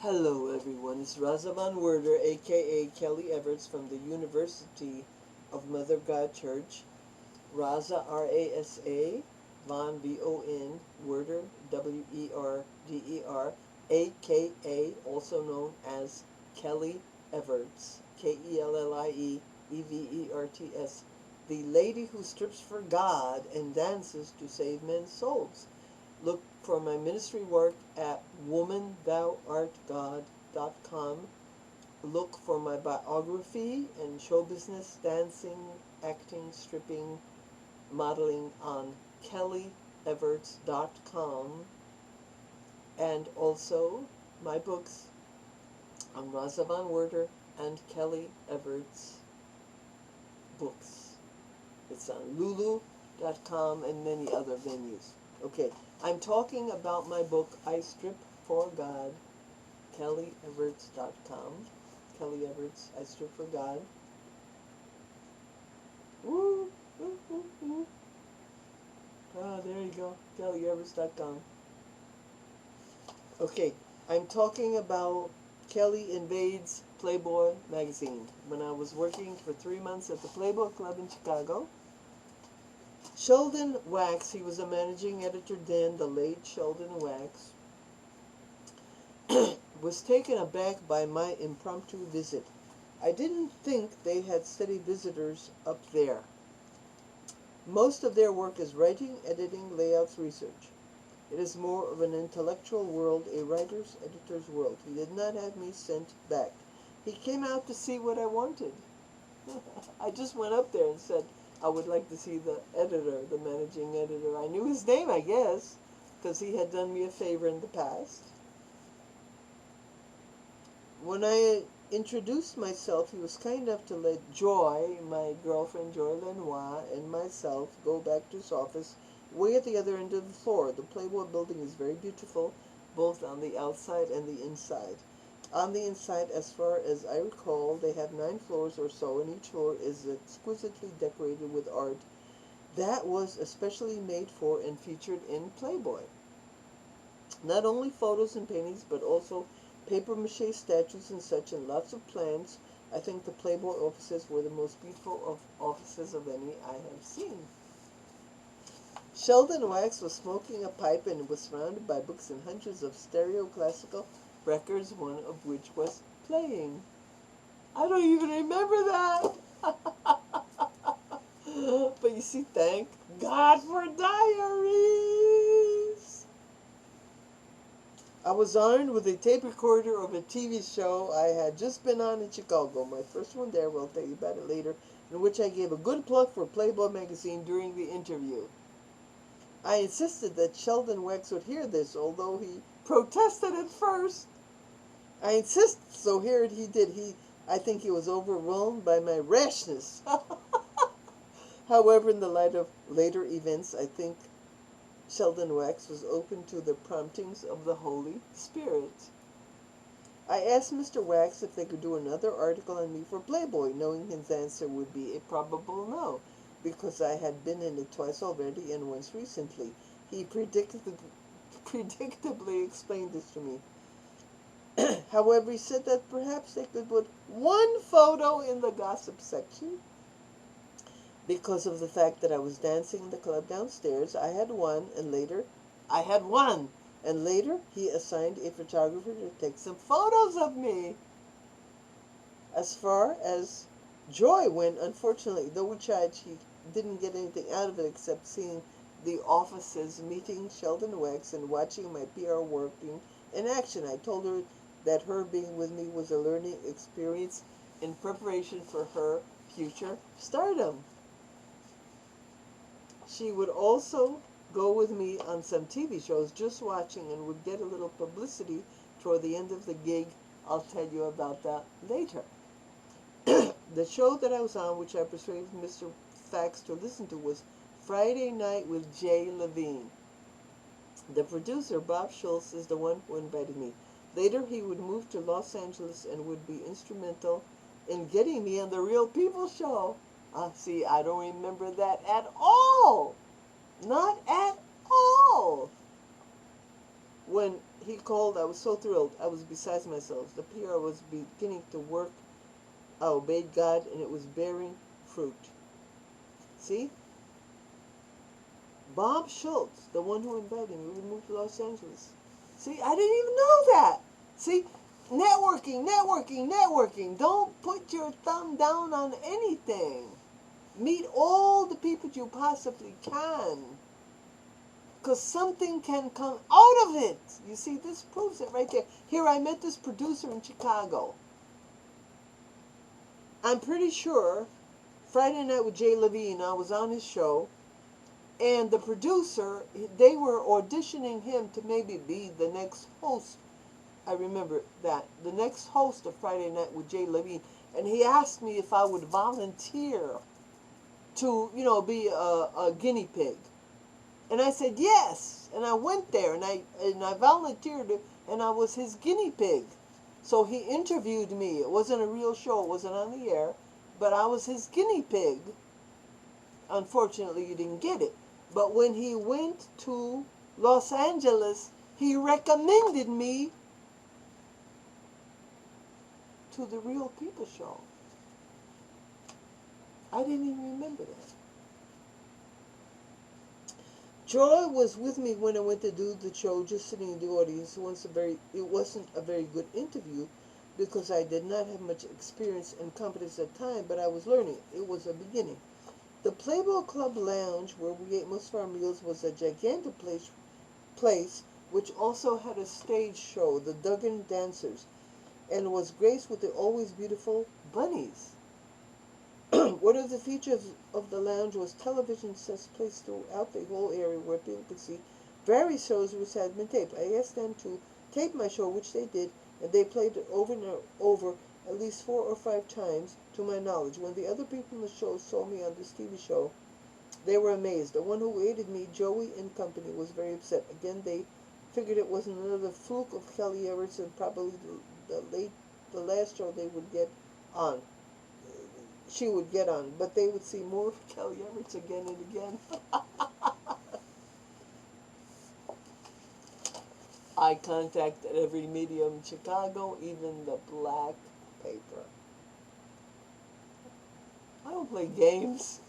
Hello everyone, it's Razavan Werder, aka Kelly Everts from the University of Mother of God Church. Raza, R-A-S-A, Von, V-O-N, Werder, W-E-R-D-E-R, aka, also known as Kelly Everts, K-E-L-L-I-E, E-V-E-R-T-S, the lady who strips for God and dances to save men's souls. Look for my ministry work at womanthouartgod.com. Look for my biography and show business, dancing, acting, stripping, modeling on kellyeverts.com. And also my books on Razavan Werder and Kelly Everts books. It's on lulu.com and many other venues. Okay, I'm talking about my book, I Strip for God, kellyeverts.com. Kelly Everts, I Strip for God. Woo, woo, woo, woo. Ah, there you go, kellyeverts.com. Okay, I'm talking about Kelly Invades Playboy magazine. When I was working for 3 months at the Playboy Club in Chicago, Sheldon Wax, he was a managing editor then, the late Sheldon Wax, was taken aback by my impromptu visit. I didn't think they had steady visitors up there. Most of their work is writing, editing, layouts, research. It is more of an intellectual world, a writer's, editor's world. He did not have me sent back. He came out to see what I wanted. I just went up there and said, I would like to see the editor, the managing editor. I knew his name, I guess, because he had done me a favor in the past. When I introduced myself, he was kind enough to let Joy, my girlfriend Joy Lenoir, and myself go back to his office way at the other end of the floor. The Playboy building is very beautiful, both on the outside and the inside. On the inside, as far as I recall, they have 9 floors or so, and each floor is exquisitely decorated with art that was especially made for and featured in Playboy. Not only photos and paintings, but also paper-mache statues and such, and lots of plants. I think the Playboy offices were the most beautiful of offices of any I have seen. Sheldon Wax was smoking a pipe and was surrounded by books and hundreds of stereo classical records, one of which was playing. I don't even remember that. But you see, thank God for diaries. I was honored with a tape recorder of a TV show I had just been on in Chicago, my first one there, we'll tell you about it later, in which I gave a good plug for Playboy magazine during the interview. I insisted that Sheldon Wax would hear this, although he protested at first. I insisted, so here he did. I think he was overwhelmed by my rashness. However, in the light of later events, I think Sheldon Wax was open to the promptings of the Holy Spirit. I asked Mr. Wax if they could do another article on me for Playboy, knowing his answer would be a probable no, because I had been in it twice already and once recently. He predictably explained this to me. However, he said that perhaps they could put one photo in the gossip section. Because of the fact that I was dancing in the club downstairs, I had one, and later he assigned a photographer to take some photos of me. As far as Joy went, unfortunately, though we tried, she didn't get anything out of it except seeing the offices, meeting Sheldon Wax, and watching my PR working in action. I told her that her being with me was a learning experience in preparation for her future stardom. She would also go with me on some TV shows, just watching, and would get a little publicity toward the end of the gig. I'll tell you about that later. The show that I was on, which I persuaded Mr. Fax to listen to, was Friday Night with Jay Levine. The producer, Bob Schultz, is the one who invited me. Later, he would move to Los Angeles and would be instrumental in getting me on the Real People show. See, I don't remember that at all. Not at all. When he called. I was so thrilled. I was beside myself. The PR was beginning to work. I obeyed God, and it was bearing fruit. See? Bob Schultz, the one who invited me, we moved to Los Angeles. See, I didn't even know that. See, networking, networking, networking. Don't put your thumb down on anything. Meet all the people you possibly can. Because something can come out of it. You see, this proves it right there. Here, I met this producer in Chicago. I'm pretty sure Friday Night with Jay Levine, I was on his show. And the producer, they were auditioning him to maybe be the next host. I remember that. The next host of Friday Night with Jay Levine. And he asked me if I would volunteer to, you know, be a guinea pig. And I said yes. And I went there and I volunteered and I was his guinea pig. So he interviewed me. It wasn't a real show. It wasn't on the air. But I was his guinea pig. Unfortunately, you didn't get it. But when he went to Los Angeles, he recommended me to the Real People show. I didn't even remember that. Joy was with me when I went to do the show, just sitting in the audience. It wasn't a very good interview because I did not have much experience and competence at the time, but I was learning. It was a beginning. The Playboy Club Lounge, where we ate most of our meals, was a gigantic place which also had a stage show, the Duggan Dancers, and was graced with the always beautiful bunnies. One of the features of the lounge was television sets placed throughout the whole area where people could see various shows which had been taped. I asked them to tape my show, which they did, and they played it over and over at least 4 or 5 times, to my knowledge. When the other people in the show saw me on this TV show, they were amazed. The one who aided me, Joey and company, was very upset. Again, they figured it wasn't another fluke of Kelly Everett's and probably the last show they would get on. She would get on, but they would see more of Kelly Everett's again and again. I contacted every medium in Chicago, even the black paper. I don't play games.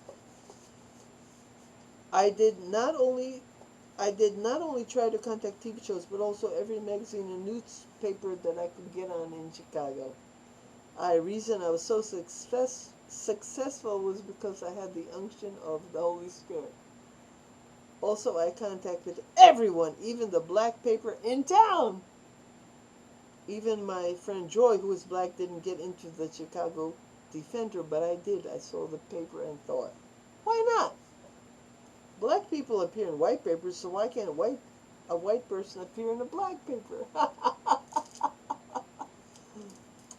I did not only try to contact TV shows, but also every magazine and newspaper that I could get on in Chicago. The reason I was so successful was because I had the unction of the Holy Spirit. Also, I contacted everyone, even the black paper in town. Even my friend Joy, who was black, didn't get into the Chicago Defender, but I did. I saw the paper and thought, why not? Black people appear in white papers, so why can't a white person appear in a black paper?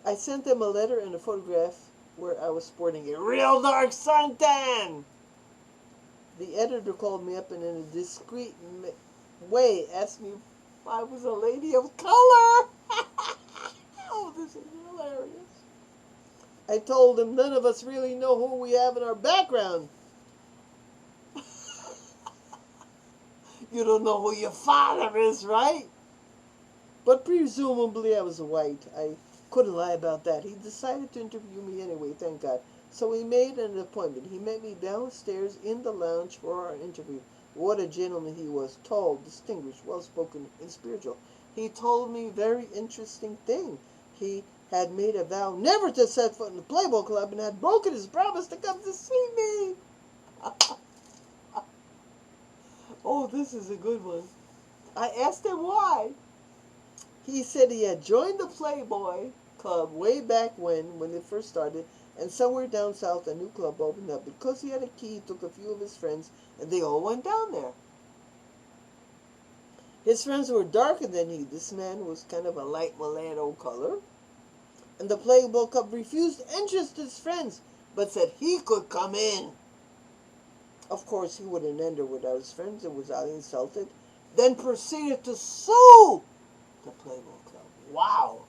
I sent them a letter and a photograph where I was sporting a real dark suntan. The editor called me up and in a discreet way asked me if I was a lady of color. Oh, this is hilarious. I told him none of us really know who we have in our background. You don't know who your father is, right? But presumably I was white. I couldn't lie about that. He decided to interview me anyway, thank God. So we made an appointment. He met me downstairs in the lounge for our interview. What a gentleman he was. Tall, distinguished, well-spoken, and spiritual. He told me a very interesting thing. He had made a vow never to set foot in the Playboy Club and had broken his promise to come to see me. Oh, this is a good one. I asked him why. He said he had joined the Playboy Club way back when it first started, and somewhere down south a new club opened up. Because he had a key, he took a few of his friends, and they all went down there. His friends were darker than he. This man was kind of a light mulatto color. And the Playboy Club refused entrance to his friends, but said he could come in. Of course, he wouldn't enter without his friends and was insulted. Then proceeded to sue the Playboy Club. Wow.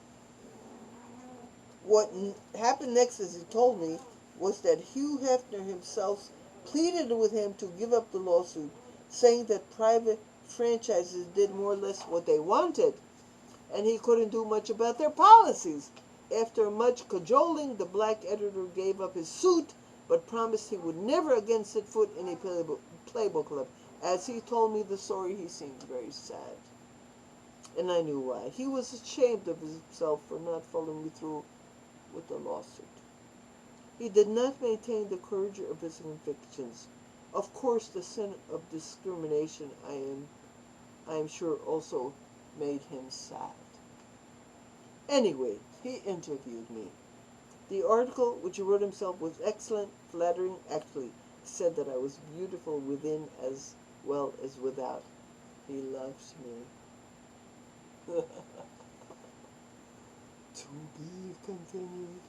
What happened next, as he told me, was that Hugh Hefner himself pleaded with him to give up the lawsuit, saying that private franchises did more or less what they wanted. and he couldn't do much about their policies. After much cajoling, the black editor gave up his suit, but promised he would never again set foot in a Playboy club. As he told me the story, he seemed very sad. And I knew why. He was ashamed of himself for not following through with the lawsuit. He did not maintain the courage of his convictions. Of course, the sin of discrimination, I am sure, also made him sad. Anyway, he interviewed me. The article, which he wrote himself, was excellent, flattering. Actually, he said that I was beautiful within as well as without. He loves me. To be continued.